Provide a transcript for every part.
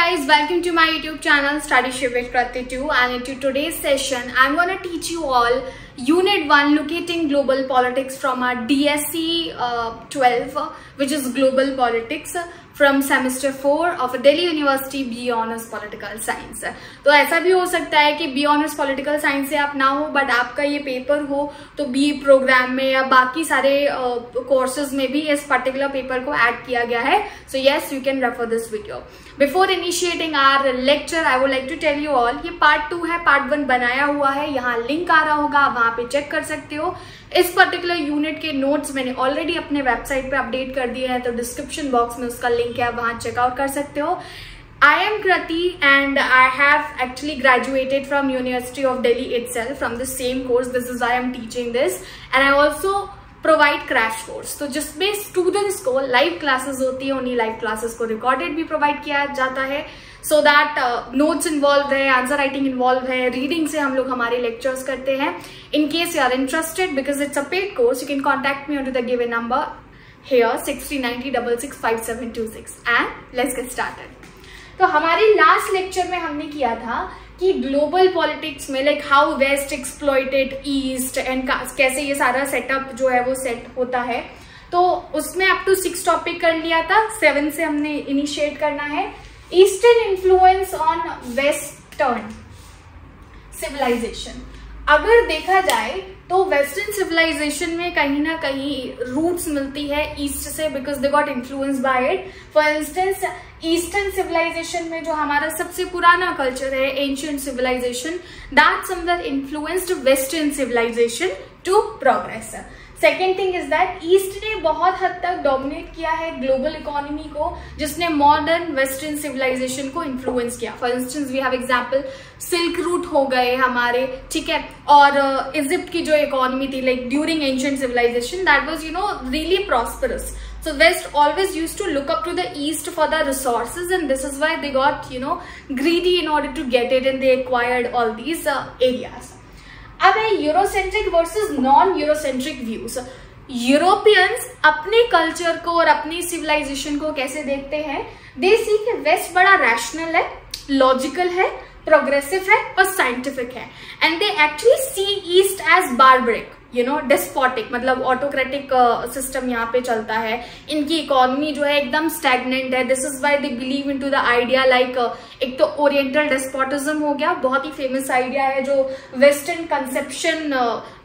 guys, welcome to my YouTube channel Studyship with Krati 2, and into today's session I'm going to teach you all Unit 1 Locating Global Politics from our DSC 12 which is Global Politics from semester 4 of Delhi University BA Honours Political Science। तो ऐसा भी हो सकता है कि BA Honours Political Science से आप ना हो बट आपका ये पेपर हो तो BA प्रोग्राम में या बाकी सारे कोर्सेज में भी इस पर्टिकुलर पेपर को ऐड किया गया है। So yes, you can refer this video. Before initiating our lecture I would like to tell you all, ये पार्ट 2 है, पार्ट 1 बनाया हुआ है, यहाँ लिंक आ रहा होगा, आप वहाँ पे चेक कर सकते हो। इस पर्टिकुलर यूनिट के नोट्स मैंने ऑलरेडी अपने वेबसाइट पे अपडेट कर दिए हैं, तो डिस्क्रिप्शन बॉक्स में उसका लिंक है, आप वहाँ चेकआउट कर सकते हो। I am Krati and I have actually graduated from University of Delhi itself from the same course. This is I am teaching this and I also provide crash course, तो जिसमें students को live classes होती है, उन्हीं live classes को recorded भी provide किया जाता है सो दैट नोट्स इन्वॉल्व है, आंसर राइटिंग इन्वॉल्व है, रीडिंग से हम लोग हमारे लेक्चर्स करते हैं। In case you are interested because it's a paid course, you can contact me on to the given number here 6390665726 and let's get started। तो हमारे लास्ट लेक्चर में हमने किया था कि ग्लोबल पॉलिटिक्स में like how West exploited East and कैसे ये सारा सेटअप जो है वो सेट होता है। तो उसमें अप टू 6 टॉपिक कर लिया था, 7 से हमने इनिशिएट करना है। Eastern influence on western civilisation, अगर देखा जाए तो वेस्टर्न सिविलाइजेशन में कहीं ना कहीं रूट्स मिलती है ईस्ट से because they got influence by it. For instance eastern civilisation में जो हमारा सबसे पुराना कल्चर है ancient civilisation, that somewhere influenced western civilisation to progress. Second thing is that East ने बहुत हद तक डोमिनेट किया है ग्लोबल इकोनॉमी को, जिसने मॉडर्न वेस्टर्न सिविलाइजेशन को इन्फ्लुएंस किया। For instance we have example silk route हो गए हमारे, ठीक है, और इजिप्ट की जो इकोनॉमी थी like during ancient civilisation that was really prosperous. So West always used to look up to the East for the resources, and this is why they got greedy in order to get it, and they acquired all these areas. अब है Eurocentric versus non Eurocentric views. Europeans अपने culture को और अपनी civilisation को कैसे देखते हैं? दे सी कि वेस्ट बड़ा रैशनल है, लॉजिकल है, प्रोग्रेसिव है और साइंटिफिक है, and they actually see East as barbaric, despotic, मतलब ऑटोक्रेटिक सिस्टम यहाँ पे चलता है। इनकी इकोनॉमी जो है एकदम स्टैग्नेंट है। This is why they believe in to the idea like एक तो ओरिएंटल डेस्पोटिज्म हो गया, बहुत ही फेमस आइडिया है जो वेस्टर्न कंसेप्शन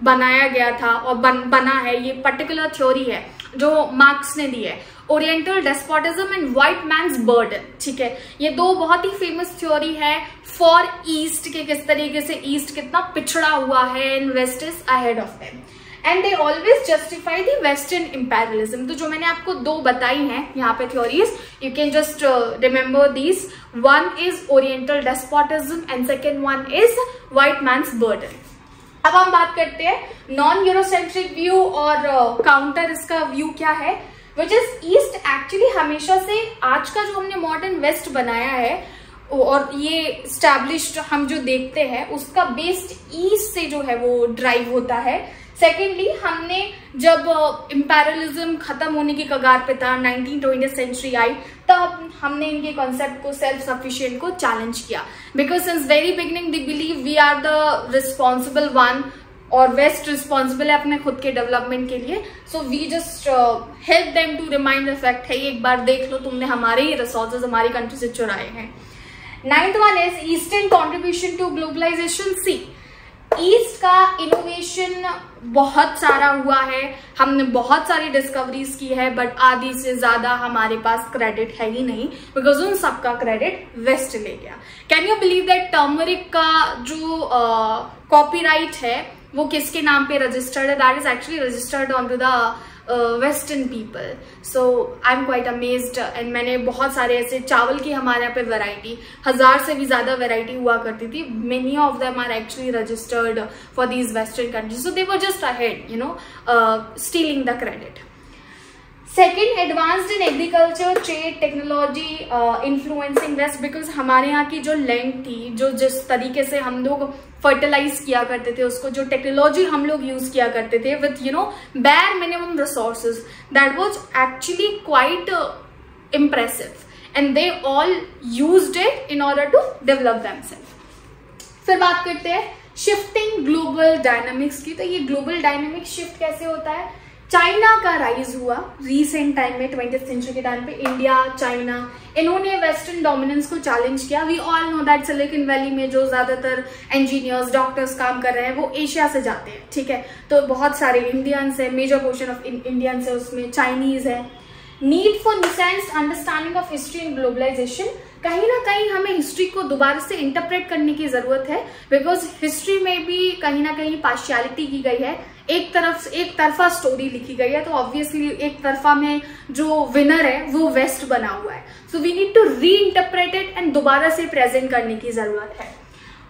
बनाया गया था और बना है, ये पर्टिकुलर थ्योरी है जो मार्क्स ने दी है, oriental despotism and white man's burden. ठीक है, ये दो बहुत ही फेमस थ्योरी है फॉर ईस्ट के, किस तरीके से ईस्ट कितना पिछड़ा हुआ है and West is ahead of them, and they always justify the western imperialism. तो जो मैंने आपको दो बताई हैं यहाँ पे theories, you can just remember these. One is oriental despotism and second one is white man's burden. अब हम बात करते हैं नॉन यूरोसेंट्रिक व्यू और काउंटर इसका व्यू क्या है, विच इज ईस्ट एक्चुअली हमेशा से आज का जो हमने मॉडर्न वेस्ट बनाया है और ये स्टैब्लिश्ड हम जो देखते हैं उसका बेस्ड ईस्ट से जो है वो ड्राइव होता है। सेकेंडली, हमने जब इंपेरियलिज्म खत्म होने की कगार पे था, 19th सेंचुरी आई, तब हमने इनके कॉन्सेप्ट को सेल्फ सफिशिएंट को चैलेंज किया because since very beginning they believe we are the responsible one और वेस्ट रिस्पॉन्सिबल है अपने खुद के डेवलपमेंट के लिए। So we just help them to remind the fact है एक बार देख लो तुमने हमारे ही रिसोर्सेज हमारी कंट्री से चुराए हैं। 9th one is eastern contribution to globalisation. See, East का इनोवेशन बहुत सारा हुआ है, हमने बहुत सारी डिस्कवरीज की है, बट आधी से ज्यादा हमारे पास क्रेडिट है ही नहीं बिकॉज उन सबका क्रेडिट वेस्ट ले गया। Can you believe that turmeric का जो कॉपीराइट है वो किसके नाम पे रजिस्टर्ड है? That is actually registered on to the western people. So I am quite amazed, and मैंने बहुत सारे ऐसे चावल की हमारे यहाँ पे वैरायटी 1000 से भी ज्यादा वैरायटी हुआ करती थी, many of them are actually registered for these western countries, so they were just ahead stealing the credit. Second, advanced in agriculture, trade, technology influencing West, because हमारे यहाँ की जो लैंड थी, जो जिस तरीके से हम लोग फर्टिलाइज किया करते थे उसको, जो टेक्नोलॉजी हम लोग यूज किया करते थे with bare minimum resources, that was actually quite impressive and they all used it in order to develop themselves. फिर बात करते हैं शिफ्टिंग ग्लोबल डायनामिक्स की। तो ये ग्लोबल डायनामिक शिफ्ट कैसे होता है? चाइना का राइज हुआ रीसेंट टाइम में, 20th सेंचुरी के टाइम पे इंडिया, चाइना, इन्होंने वेस्टर्न डोमिनेंस को चैलेंज किया। We all know that Silicon Valley में जो ज्यादातर इंजीनियर्स, डॉक्टर्स काम कर रहे हैं वो एशिया से जाते हैं, ठीक है। तो बहुत सारे इंडियंस है, मेजर पोर्शन ऑफ इंडियंस है, उसमें चाइनीज है। Need for nuanced understanding of history and globalisation, कहीं ना कहीं हमें हिस्ट्री को दोबारा से इंटरप्रेट करने की जरूरत है, बिकॉज हिस्ट्री में भी कहीं ना कहीं पार्शियलिटी की गई है, एक तरफा स्टोरी लिखी गई है। तो ऑब्वियसली एक तरफा में जो विनर है वो वेस्ट बना हुआ है। So we need to reinterpret it and दोबारा से प्रेजेंट करने की जरूरत है।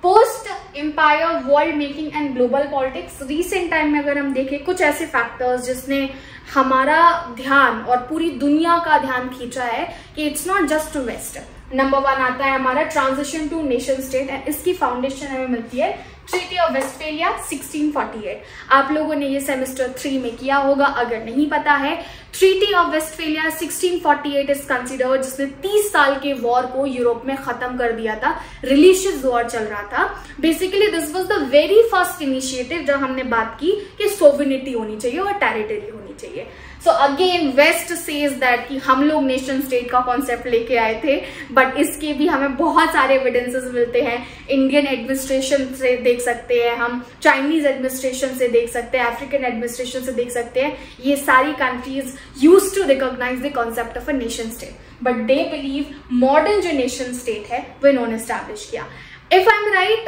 Post empire world making and global politics, recent time में अगर हम देखें कुछ ऐसे फैक्टर्स जिसने हमारा ध्यान और पूरी दुनिया का ध्यान खींचा है कि it's not just West. Number 1 आता है हमारा transition to nation state, and इसकी फाउंडेशन हमें मिलती है ट्रीटी ऑफ वेस्टफेलिया 1648। आप लोगों ने ये सेमेस्टर 3 में किया होगा, अगर नहीं पता है। Treaty of Westphalia 1648 is considered, जिसने 30 साल के वॉर को यूरोप में खत्म कर दिया था। रिलीजियस वॉर चल रहा था। Basically this was the very first initiative जब हमने बात की कि सोवरेनिटी होनी चाहिए और टेरिटरी होनी चाहिए। So again West says that कि हम लोग नेशन स्टेट का कॉन्सेप्ट लेके आए थे, बट इसके भी हमें बहुत सारे एविडेंसेस मिलते हैं। इंडियन एडमिनिस्ट्रेशन से देख सकते हैं हम, चाइनीज एडमिनिस्ट्रेशन से देख सकते हैं, अफ्रीकन एडमिनिस्ट्रेशन से देख सकते हैं। ये सारी countries used to recognise the concept of a nation state, but they believe modern जो नेशन स्टेट है वो इन्होंने स्टैब्लिश किया। इफ आई एम राइट,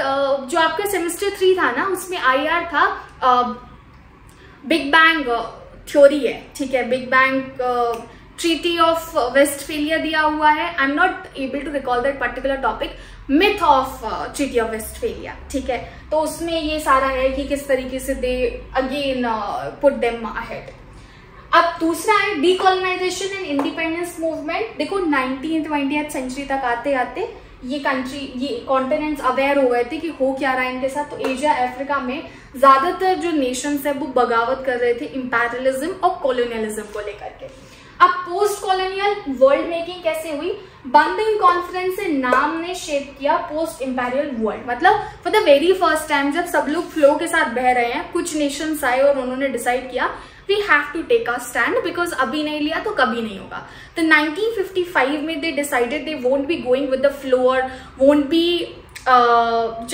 जो आपका सेमेस्टर 3 था ना, उसमें IR था बिग बैंग थ्योरी है, ठीक है। Big bang treaty of Westphalia दिया हुआ है। I am not able to recall that particular topic. Myth of treaty of Westphalia, ठीक है। तो उसमें ये सारा है कि किस तरीके से they again put them ahead. अब दूसरा है डीकोलोनाइजेशन एंड इंडिपेंडेंस मूवमेंट। देखो 19th 20th सेंचुरी तक आते आते ये कॉन्टिनेंट्स अवेयर हो गए थे कि हो क्या रहा है इनके साथ। तो एशिया, अफ्रीका में ज्यादातर जो नेशंस है वो बगावत कर रहे थे इंपीरियलिज्म और कॉलोनियलिज्म को लेकर के। अब पोस्ट कॉलोनियल वर्ल्ड मेकिंग कैसे हुई? बंदिंग कॉन्फ्रेंस से नाम ने शेप किया पोस्ट इंपीरियल वर्ल्ड। मतलब for the very first time जब सब लोग फ्लो के साथ बह रहे हैं, कुछ नेशंस आए और उन्होंने डिसाइड किया we have to take a stand because अभी नहीं लिया तो कभी नहीं होगा। तो 1955 में they decided they won't be going with the flow or won't be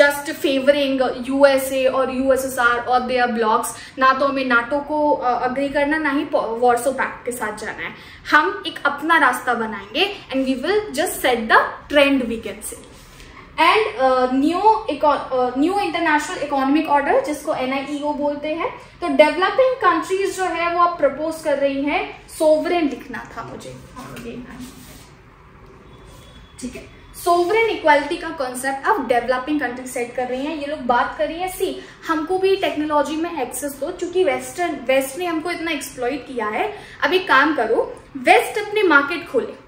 just favoring USA और USSR और their blocks। ना तो हमें नाटो को अग्री करना, ना ही वॉर्सो पैक्ट के साथ जाना है। हम एक अपना रास्ता बनाएंगे and we will just set the trend, we can say। And new international economic order, जिसको NIEO बोलते हैं। तो डेवलपिंग कंट्रीज जो है वो अब प्रपोज कर रही हैं, सोवरेन लिखना था मुझे, ठीक है। सोवरेन इक्वालिटी का कॉन्सेप्ट अब डेवलपिंग कंट्री सेट कर रही हैं। ये लोग बात कर रही है, सी हमको भी टेक्नोलॉजी में एक्सेस दो, क्योंकि वेस्ट ने हमको इतना एक्सप्लॉइट किया है। अब एक काम करो, वेस्ट अपने मार्केट खोले।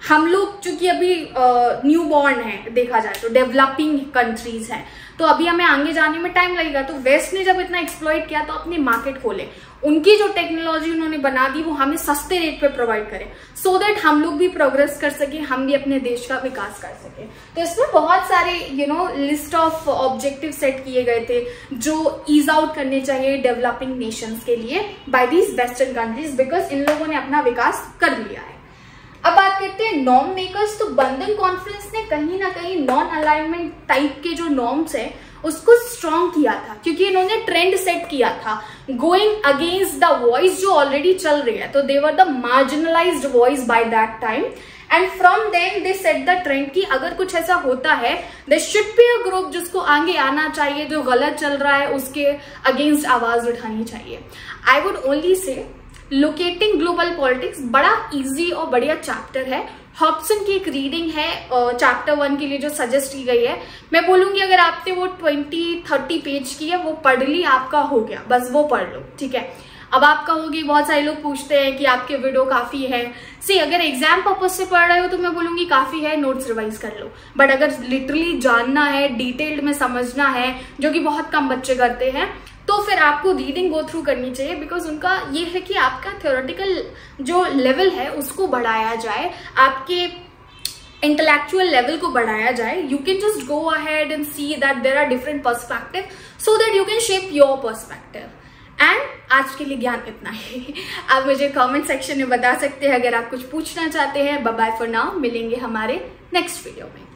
हम लोग चूंकि अभी न्यू बॉर्न है, देखा जाए तो डेवलपिंग कंट्रीज हैं, तो अभी हमें आगे जाने में टाइम लगेगा। तो वेस्ट ने जब इतना एक्सप्लॉइट किया तो अपने मार्केट खोले, उनकी जो टेक्नोलॉजी उन्होंने बना दी वो हमें सस्ते रेट पे प्रोवाइड करें, सो दैट हम लोग भी प्रोग्रेस कर सके, हम भी अपने देश का विकास कर सके। तो इसमें बहुत सारे लिस्ट ऑफ ऑब्जेक्टिव सेट किए गए थे जो ईज आउट करने चाहिए डेवलपिंग नेशंस के लिए by these western countries, because इन लोगों ने अपना विकास कर लिया है। अब बात करते हैं नॉर्म मेकर्स। तो बंधन कॉन्फ्रेंस ने कहीं ना कहीं नॉन अलाइनमेंट टाइप के जो नॉर्म्स है उसको स्ट्रॉन्ग किया था, क्योंकि इन्होंने ट्रेंड सेट किया था गोइंग अगेंस्ट द वॉइस जो ऑलरेडी चल रही है। तो they were the marginalised voice by that time, and from them they set the trend कि अगर कुछ ऐसा होता है there should be a group जिसको आगे आना चाहिए, जो गलत चल रहा है उसके अगेंस्ट आवाज उठानी चाहिए। I would only say locating global politics बड़ा इजी और बढ़िया चैप्टर है। हॉब्सन की एक रीडिंग है चैप्टर 1 के लिए जो सजेस्ट की गई है। मैं बोलूंगी अगर आपने वो 20-30 पेज की है वो पढ़ ली, आपका हो गया, बस वो पढ़ लो, ठीक है। अब आप कहोगे, बहुत सारे लोग पूछते हैं कि आपके वीडियो काफी है। सी अगर एग्जाम पर्पज से पढ़ रहे हो तो मैं बोलूंगी काफी है, नोट्स रिवाइज कर लो। बट अगर लिटरली जानना है, डिटेल्ड में समझना है, जो कि बहुत कम बच्चे करते हैं, तो फिर आपको रीडिंग गो थ्रू करनी चाहिए। बिकॉज उनका ये है कि आपका थ्योरेटिकल जो लेवल है उसको बढ़ाया जाए, आपके इंटेलेक्चुअल लेवल को बढ़ाया जाए, you can just go ahead and see that there are different perspective so that you can shape your perspective. And आज के लिए ज्ञान इतना ही। आप मुझे कमेंट सेक्शन में बता सकते हैं अगर आप कुछ पूछना चाहते हैं। बाय बाय फॉर नाउ, मिलेंगे हमारे नेक्स्ट वीडियो में।